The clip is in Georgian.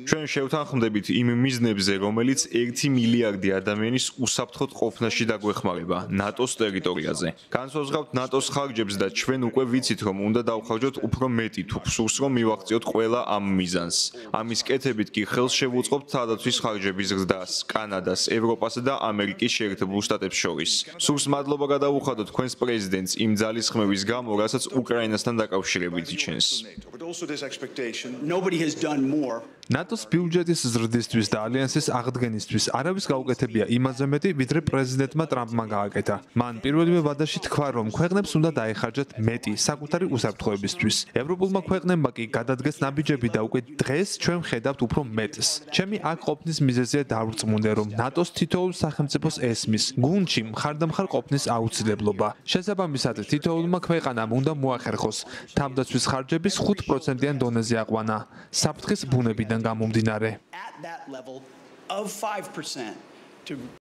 ჩვენ შევთანხმდებით იმ მიზნებზე, რომელიც 1 მილიარდი ადამიანის უსაფრთხოდ ყოფნაში დაგვეხმარება ნატოს ტერიტორიაზე. განსაზღვრავთ ნატოს ხარჯებს და ჩვენ უკვე ვიცით, რომ უნდა დავხარჯოთ უფრო მეტი თუ სურს რომ მივაღწიოთ ყველა ამ მიზანს. ამის კეთებით კი ხელს შევუწყობთ თავდაცვის ხარჯების ზრდას კანადას, ევროპასა და ამერიკის შეერთებულ შტატებს შორის. სურს მადლობა გადაუხადოთ თქვენს პრეზიდენტს იმ ძალისხმევის გამო, რასაც უკრაინასთან დაკავშირებით იჩენს. Nobody has done more. ნატოს ბიუჯეტის ზრდისთვის და ალიანსის აღდგენისთვის არავის გაუკეთებია იმაზე მეტი, ვიდრე პრეზიდენტმა ტრამპმა გააკეთა. მან პირველივე ვადაში თქვა, რომ ქვეყნებს უნდა დაეხარჯათ მეტი საკუთარი უსაფრთხოებისთვის. ევროპულმა ქვეყნებმა კი გადადგეს ნაბიჯები და უკვე დღეს ჩვენ ვხედავთ უფრო მეტს. ჩემი აქ ყოფნის მიზეზია დავრწმუნე, რომ ნატოს თითოეულ სახელმწიფოს ესმის გუნდში მხარდამხარ ყოფნის აუცილებლობა. შესაბამისად, თითოეულმა ქვეყანამ უნდა მოახერხოს თავდაცვის ხარჯების 5%-იან დონეზე აყვანა. საფრთხის ბუნებიდან გამომდინარე. At that level of 5% to